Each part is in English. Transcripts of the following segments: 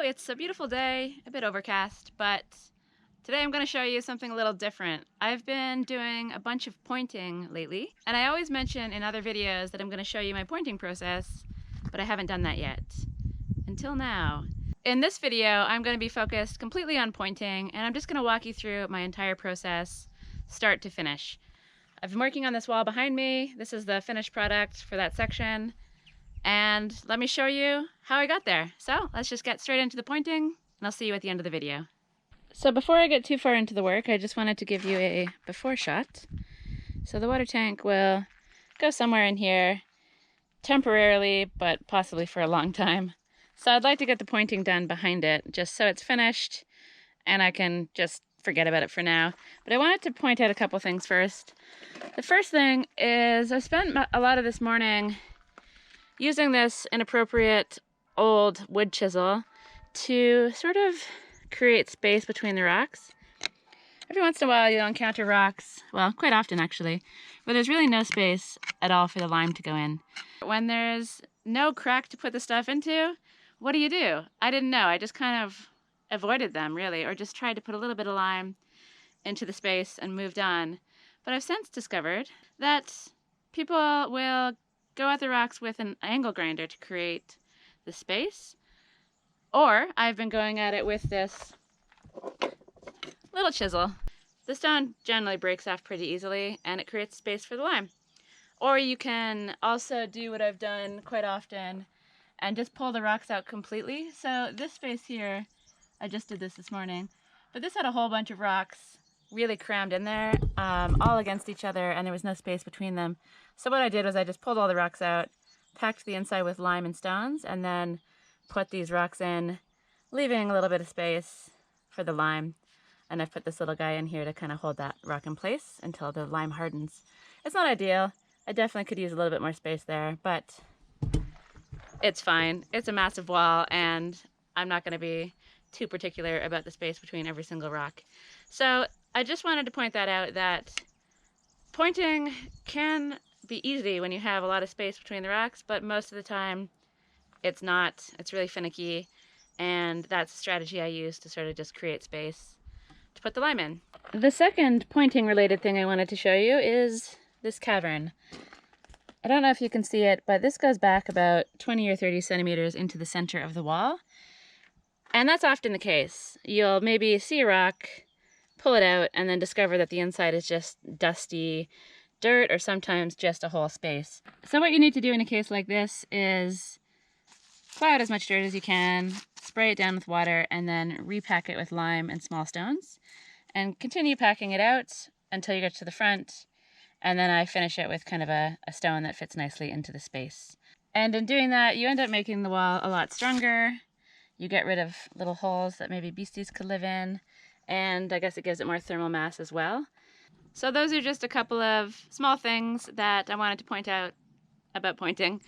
it's a beautiful day, a bit overcast, but today I'm going to show you something a little different. I've been doing a bunch of pointing lately, and I always mention in other videos that I'm going to show you my pointing process, but I haven't done that yet. Until now. In this video, I'm going to be focused completely on pointing, and I'm just going to walk you through my entire process, start to finish. I've been working on this wall behind me. This is the finished product for that section. And let me show you how I got there. So let's just get straight into the pointing, and I'll see you at the end of the video. So before I get too far into the work, I just wanted to give you a before shot. So the water tank will go somewhere in here temporarily, but possibly for a long time. So I'd like to get the pointing done behind it, just so it's finished and I can just forget about it for now. But I wanted to point out a couple things first. The first thing is I spent a lot of this morning using this inappropriate old wood chisel to sort of create space between the rocks. Every once in a while you'll encounter rocks, well, quite often actually, where there's really no space at all for the lime to go in. When there's no crack to put the stuff into, what do? I didn't know. I just kind of avoided them, really, or just tried to put a little bit of lime into the space and moved on. But I've since discovered that people will go at the rocks with an angle grinder to create the space, or I've been going at it with this little chisel. The stone generally breaks off pretty easily and it creates space for the lime. Or you can also do what I've done quite often and just pull the rocks out completely. So this space here, I just did this morning, but this had a whole bunch of rocks really crammed in there, all against each other, and there was no space between them. So what I did was I just pulled all the rocks out, packed the inside with lime and stones, and then put these rocks in, leaving a little bit of space for the lime. And I've put this little guy in here to kind of hold that rock in place until the lime hardens. It's not ideal. I definitely could use a little bit more space there, but it's fine. It's a massive wall, and I'm not going to be too particular about the space between every single rock. So I just wanted to point that out, that pointing can be easy when you have a lot of space between the rocks, but most of the time it's not. It's really finicky, and that's a strategy I use to sort of just create space to put the lime in. The second pointing related thing I wanted to show you is this cavern. I don't know if you can see it, but this goes back about 20 or 30 centimeters into the center of the wall. And that's often the case. You'll maybe see a rock, pull it out, and then discover that the inside is just dusty dirt or sometimes just a whole space. So what you need to do in a case like this is pull out as much dirt as you can, spray it down with water, and then repack it with lime and small stones. And continue packing it out until you get to the front, and then I finish it with kind of a stone that fits nicely into the space. And in doing that, you end up making the wall a lot stronger. You get rid of little holes that maybe beasties could live in, and I guess it gives it more thermal mass as well. So those are just a couple of small things that I wanted to point out about pointing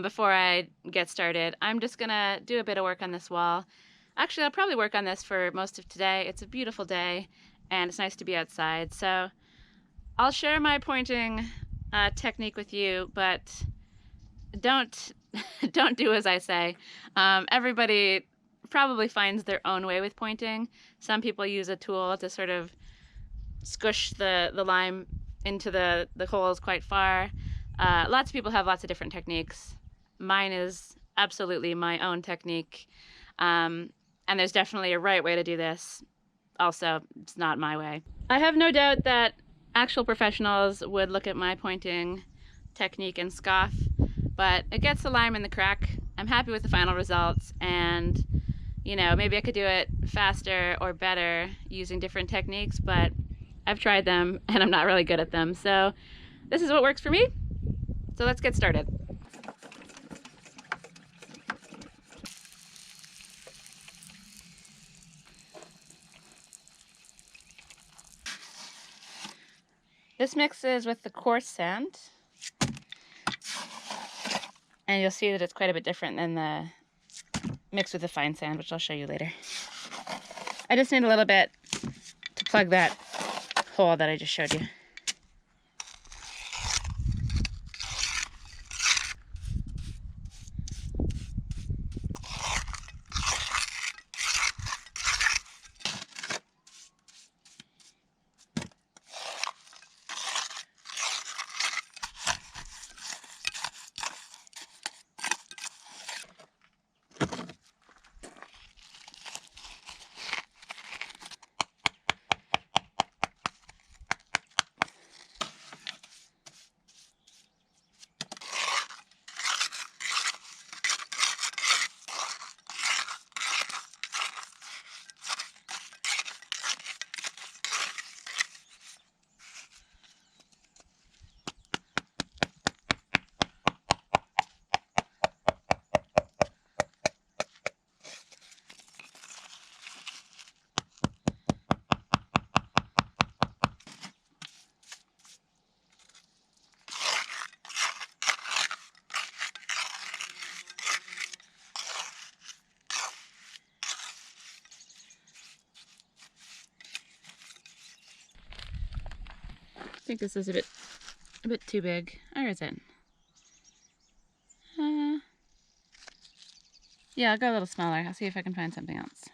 before I get started. I'm just gonna do a bit of work on this wall. Actually, I'll probably work on this for most of today. It's a beautiful day, and it's nice to be outside. So I'll share my pointing technique with you, but don't do as I say. Everybody probably finds their own way with pointing. Some people use a tool to sort of squish the lime into the holes quite far. Lots of people have lots of different techniques. Mine is absolutely my own technique. And there's definitely a right way to do this. Also, it's not my way. I have no doubt that actual professionals would look at my pointing technique and scoff, but it gets the lime in the crack. I'm happy with the final results, and you know, maybe I could do it faster or better using different techniques, but I've tried them and I'm not really good at them. So this is what works for me. So let's get started. This mixes with the coarse sand, and you'll see that it's quite a bit different than the mix with the fine sand, which I'll show you later. I just need a little bit to plug that hole that I just showed you. think this is a bit too big. Or is it? Yeah, I'll go a little smaller. I'll see if I can find something else.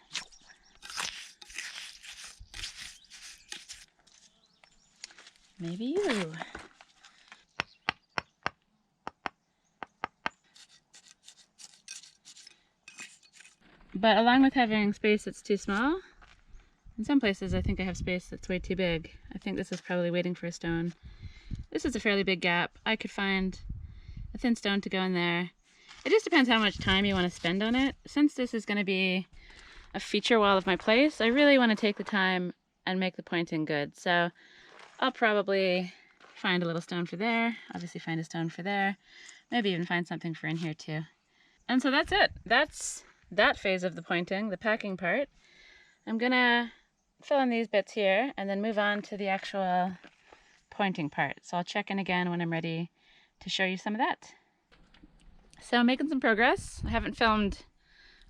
Maybe you. But along with having space that's too small, in some places I think I have space that's way too big. I think this is probably waiting for a stone. This is a fairly big gap. I could find a thin stone to go in there. It just depends how much time you want to spend on it. Since this is going to be a feature wall of my place, I really want to take the time and make the pointing good. So I'll probably find a little stone for there, obviously find a stone for there, maybe even find something for in here too. And so that's it. That's that phase of the pointing, the packing part. I'm gonna fill in these bits here and then move on to the actual pointing part. So I'll check in again when I'm ready to show you some of that. So I'm making some progress. I haven't filmed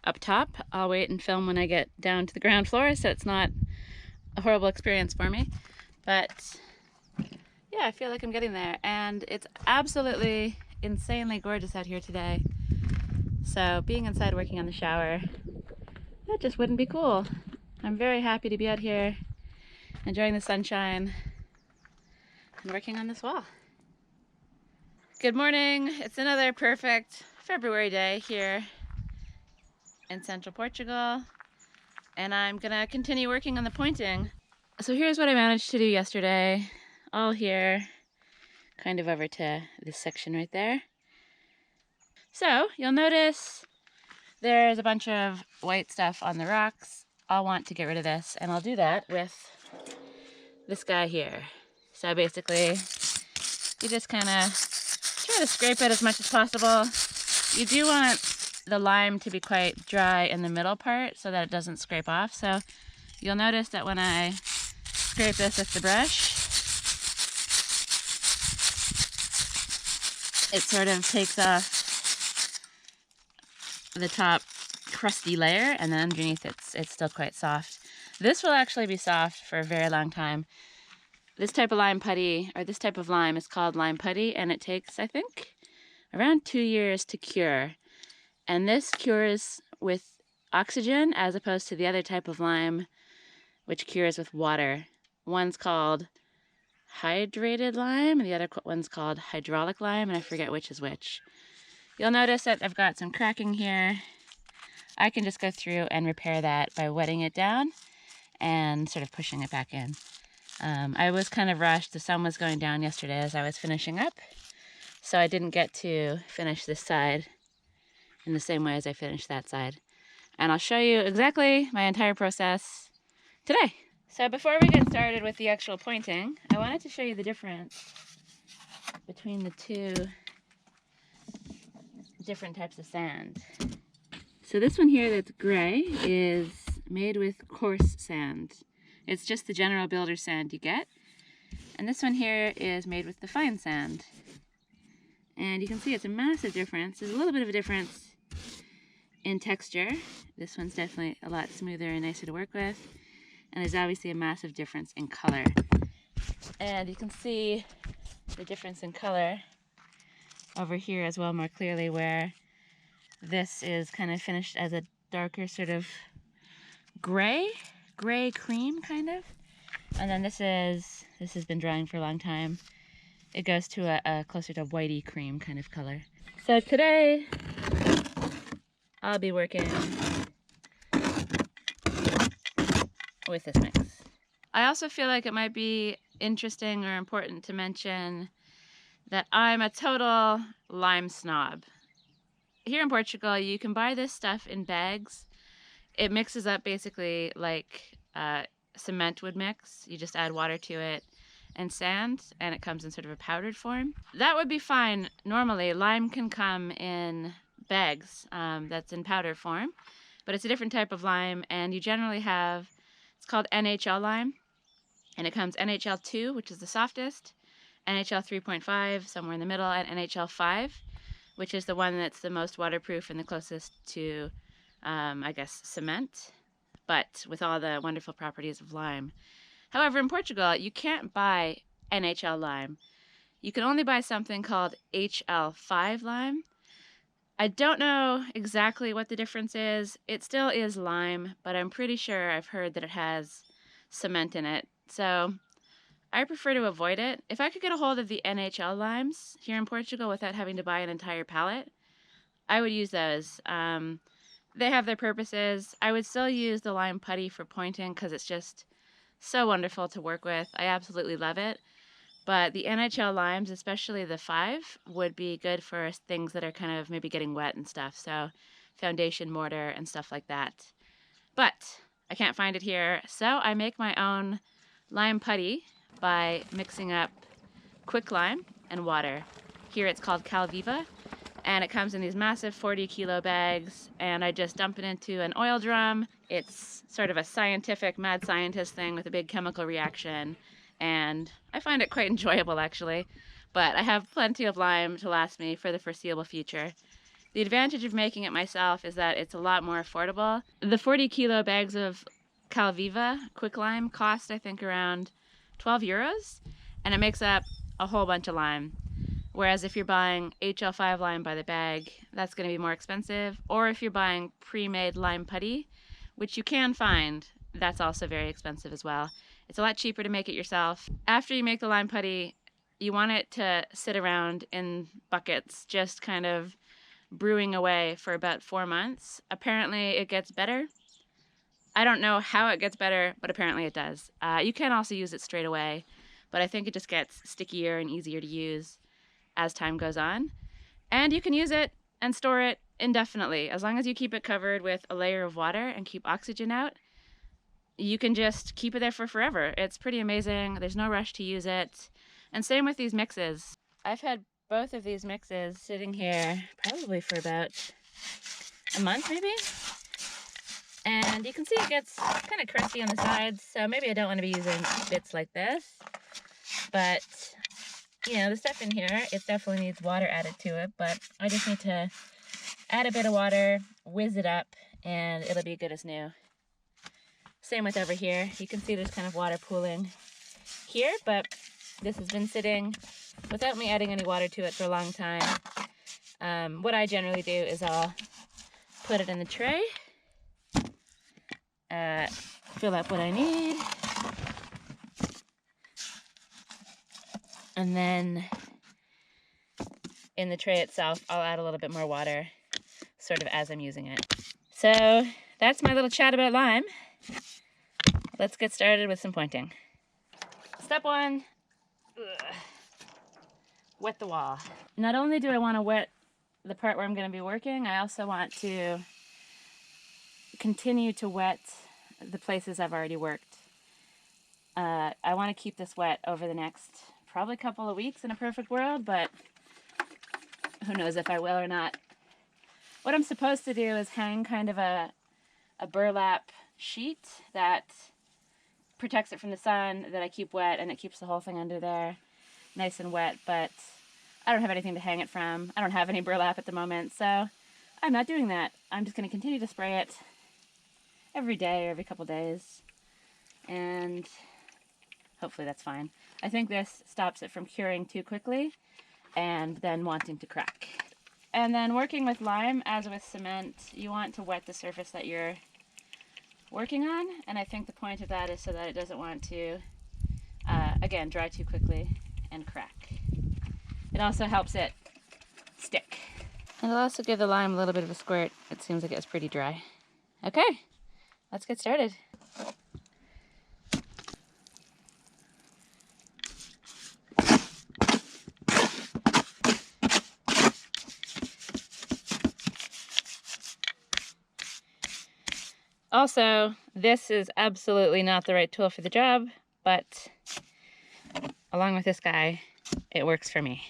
up top. I'll wait and film when I get down to the ground floor so it's not a horrible experience for me. But yeah, I feel like I'm getting there, and it's absolutely insanely gorgeous out here today. So being inside working on the shower, that just wouldn't be cool. I'm very happy to be out here enjoying the sunshine and working on this wall. Good morning. It's another perfect February day here in Central Portugal, and I'm gonna continue working on the pointing. So here's what I managed to do yesterday, all here, kind of over to this section right there. So you'll notice there's a bunch of white stuff on the rocks. I'll want to get rid of this, and I'll do that with this guy here. So basically, you just kind of try to scrape it as much as possible. You do want the lime to be quite dry in the middle part so that it doesn't scrape off. So you'll notice that when I scrape this with the brush, it sort of takes off the top crusty layer, and then underneath it's still quite soft. This will actually be soft for a very long time. This type of lime putty, or this type of lime, is called lime putty, and it takes, I think, around 2 years to cure. And this cures with oxygen as opposed to the other type of lime, which cures with water. One's called hydrated lime, and the other one's called hydraulic lime, and I forget which is which. You'll notice that I've got some cracking here. I can just go through and repair that by wetting it down and sort of pushing it back in. I was kind of rushed. The sun was going down yesterday as I was finishing up, so I didn't get to finish this side in the same way as I finished that side. And I'll show you exactly my entire process today. So before we get started with the actual pointing, I wanted to show you the difference between the two different types of sand. So this one here that's gray is made with coarse sand. It's just the general builder sand you get. And this one here is made with the fine sand. And you can see it's a massive difference. There's a little bit of a difference in texture. This one's definitely a lot smoother and nicer to work with. And there's obviously a massive difference in color. And you can see the difference in color over here as well more clearly, where this is kind of finished as a darker sort of gray cream kind of. And then this has been drying for a long time. It goes to a closer to whitey cream kind of color. So today I'll be working with this mix. I also feel like it might be interesting or important to mention that I'm a total lime snob. Here in Portugal, you can buy this stuff in bags. It mixes up basically like cement would mix. You just add water to it and sand, and it comes in sort of a powdered form. That would be fine. Normally, lime can come in bags that's in powder form, but it's a different type of lime, and you generally have, it's called NHL lime, and it comes NHL 2, which is the softest, NHL 3.5, somewhere in the middle, and NHL 5, which is the one that's the most waterproof and the closest to, I guess, cement, but with all the wonderful properties of lime. However, in Portugal, you can't buy NHL lime. You can only buy something called HL5 lime. I don't know exactly what the difference is. It still is lime, but I'm pretty sure I've heard that it has cement in it. So I prefer to avoid it. If I could get a hold of the NHL limes here in Portugal without having to buy an entire pallet, I would use those. They have their purposes. I would still use the lime putty for pointing because it's just so wonderful to work with. I absolutely love it. But the NHL limes, especially the 5, would be good for things that are kind of maybe getting wet and stuff. So foundation mortar and stuff like that. But I can't find it here. So I make my own lime putty by mixing up quicklime and water. Here it's called Calviva. And it comes in these massive 40-kilo bags, and I just dump it into an oil drum. It's sort of a scientific, mad scientist thing with a big chemical reaction, and I find it quite enjoyable, actually. But I have plenty of lime to last me for the foreseeable future. The advantage of making it myself is that it's a lot more affordable. The 40-kilo bags of Calviva quicklime cost, I think, around 12 euros, and it makes up a whole bunch of lime. Whereas if you're buying HL5 lime by the bag, that's going to be more expensive. Or if you're buying pre-made lime putty, which you can find, that's also very expensive as well. It's a lot cheaper to make it yourself. After you make the lime putty, you want it to sit around in buckets, just kind of brewing away for about 4 months. Apparently it gets better. I don't know how it gets better, but apparently it does. You can also use it straight away, but I think it just gets stickier and easier to use as time goes on. And you can use it and store it indefinitely. As long as you keep it covered with a layer of water and keep oxygen out, you can just keep it there for forever. It's pretty amazing. There's no rush to use it. And same with these mixes. I've had both of these mixes sitting here probably for about a month maybe. And you can see it gets kind of crusty on the sides, so maybe I don't want to be using bits like this. But you know, the stuff in here, it definitely needs water added to it, but I just need to add a bit of water, whiz it up, and it'll be good as new. Same with over here. You can see there's kind of water pooling here, but this has been sitting without me adding any water to it for a long time. What I generally do is I'll put it in the tray, fill up what I need, and then in the tray itself, I'll add a little bit more water, sort of as I'm using it. So that's my little chat about lime. Let's get started with some pointing. Step 1, wet the wall. Not only do I want to wet the part where I'm going to be working, I also want to continue to wet the places I've already worked. I want to keep this wet over the next probably couple of weeks in a perfect world, but who knows if I will or not. What I'm supposed to do is hang kind of a burlap sheet that protects it from the sun, that I keep wet, and it keeps the whole thing under there nice and wet, but I don't have anything to hang it from. I don't have any burlap at the moment, so I'm not doing that. I'm just going to continue to spray it every day or every couple days, and hopefully that's fine. I think this stops it from curing too quickly and then wanting to crack. And then working with lime, as with cement, you want to wet the surface that you're working on, and I think the point of that is so that it doesn't want to, again, dry too quickly and crack. It also helps it stick. And it'll also give the lime a little bit of a squirt. It seems like it was pretty dry. Okay, let's get started. Also, this is absolutely not the right tool for the job, but along with this guy, it works for me.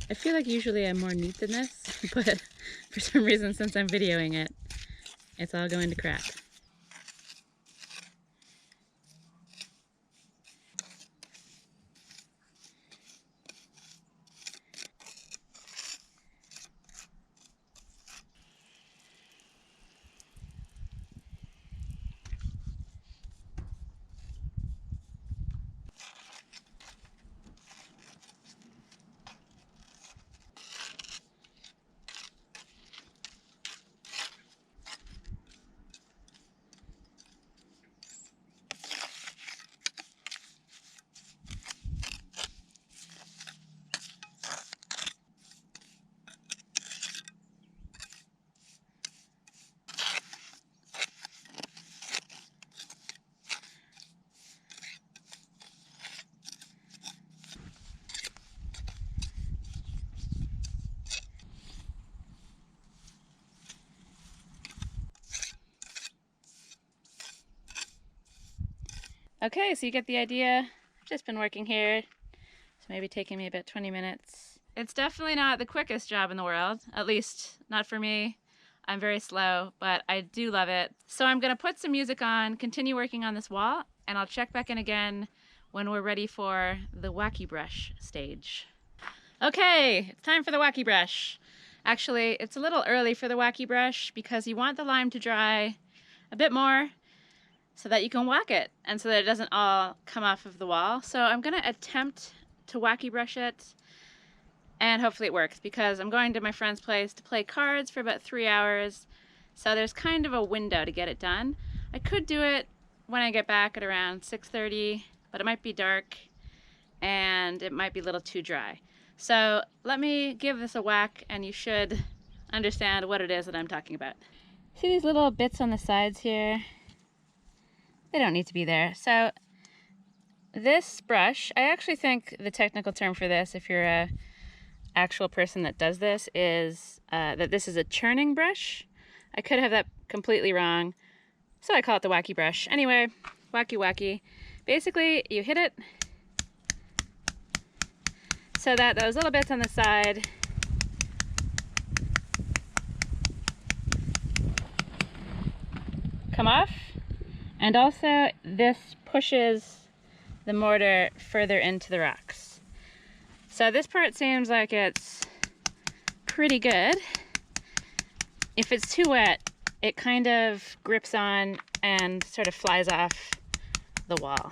I feel like usually I'm more neat than this, but for some reason since I'm videoing it, it's all going to crap. Okay, so you get the idea. I've just been working here. It's maybe taking me about 20 minutes. It's definitely not the quickest job in the world, at least not for me. I'm very slow, but I do love it. So I'm gonna put some music on, continue working on this wall, and I'll check back in again when we're ready for the wacky brush stage. Okay, it's time for the wacky brush. Actually, it's a little early for the wacky brush because you want the lime to dry a bit more so that you can whack it and so that it doesn't all come off of the wall. So I'm gonna attempt to wacky brush it and hopefully it works because I'm going to my friend's place to play cards for about 3 hours. So there's kind of a window to get it done. I could do it when I get back at around 6:30, but it might be dark and it might be a little too dry. So let me give this a whack and you should understand what it is that I'm talking about. See these little bits on the sides here? They don't need to be there. So this brush, I actually think the technical term for this, if you're a actual person that does this, is that this is a churning brush. I could have that completely wrong, so I call it the wacky brush. Anyway, wacky wacky. Basically, you hit it so that those little bits on the side come off. And also, this pushes the mortar further into the rocks. So this part seems like it's pretty good. If it's too wet, it kind of grips on and sort of flies off the wall.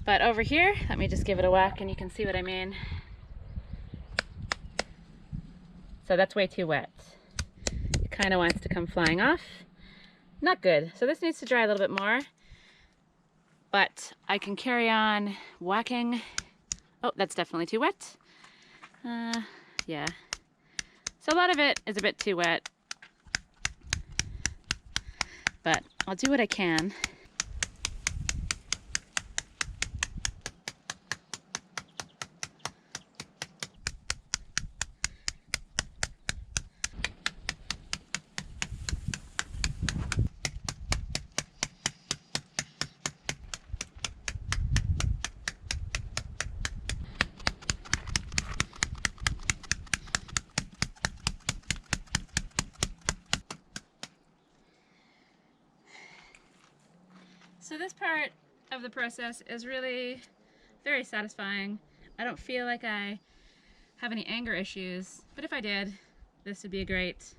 But over here, let me just give it a whack and you can see what I mean. So that's way too wet. It kind of wants to come flying off. Not good. So this needs to dry a little bit more, but I can carry on whacking. Oh, that's definitely too wet. Yeah. So a lot of it is a bit too wet, but I'll do what I can. So this part of the process is really very satisfying. I don't feel like I have any anger issues, but if I did, this would be a great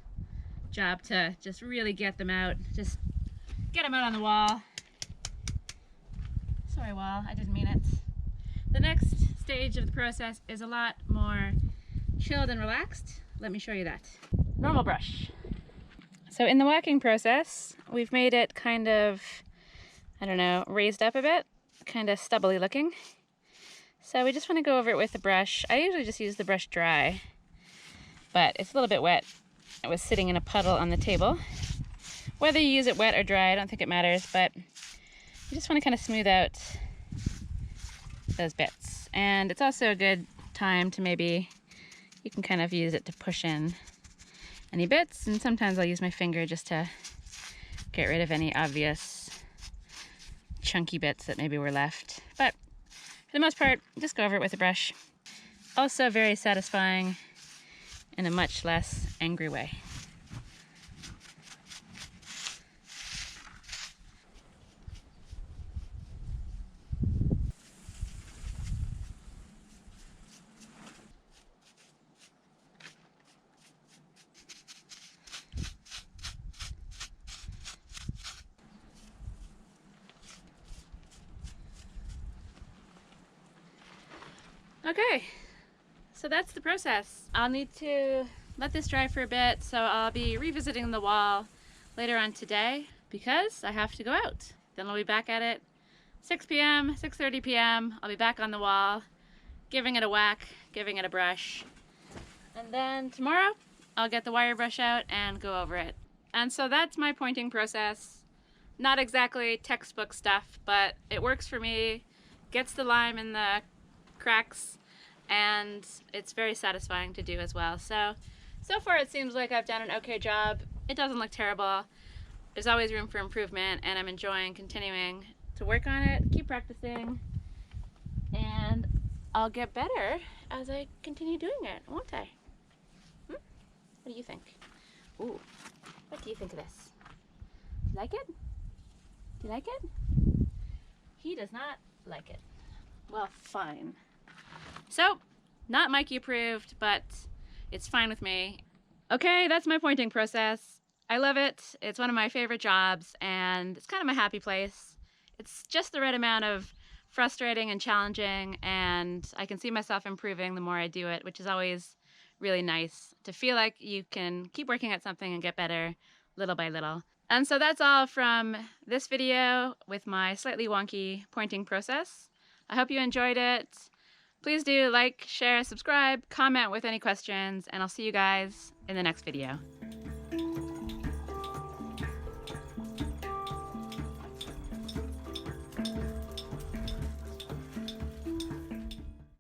job to just really get them out. Just get them out on the wall. Sorry, wall, I didn't mean it. The next stage of the process is a lot more chilled and relaxed. Let me show you that. Normal brush. So in the whacking process, we've made it kind of, I don't know, raised up a bit, kind of stubbly looking. So we just want to go over it with the brush. I usually just use the brush dry, but it's a little bit wet. It was sitting in a puddle on the table. Whether you use it wet or dry, I don't think it matters, but you just want to kind of smooth out those bits. And it's also a good time to maybe, you can kind of use it to push in any bits, and sometimes I'll use my finger just to get rid of any obvious chunky bits that maybe were left. But for the most part, just go over it with a brush. also very satisfying in a much less angry way. Okay, so that's the process. I'll need to let this dry for a bit, so I'll be revisiting the wall later on today because I have to go out. Then I'll be back at it 6 p.m., 6:30 p.m. I'll be back on the wall, giving it a whack, giving it a brush. And then tomorrow, I'll get the wire brush out and go over it. And so that's my pointing process. Not exactly textbook stuff, but it works for me, gets the lime in the cracks, and it's very satisfying to do as well. So far it seems like I've done an okay job. It doesn't look terrible. There's always room for improvement, and I'm enjoying continuing to work on it, keep practicing, and I'll get better as I continue doing it, won't I? What do you think? Ooh, what do you think of this? Do you like it? Do you like it? He does not like it. Well, fine. So, not Mikey approved, but it's fine with me. Okay, that's my pointing process. I love it. It's one of my favorite jobs, and it's kind of my happy place. It's just the right amount of frustrating and challenging, and I can see myself improving the more I do it, which is always really nice to feel like you can keep working at something and get better little by little. And so that's all from this video with my slightly wonky pointing process. I hope you enjoyed it. Please do like, share, subscribe, comment with any questions, and I'll see you guys in the next video.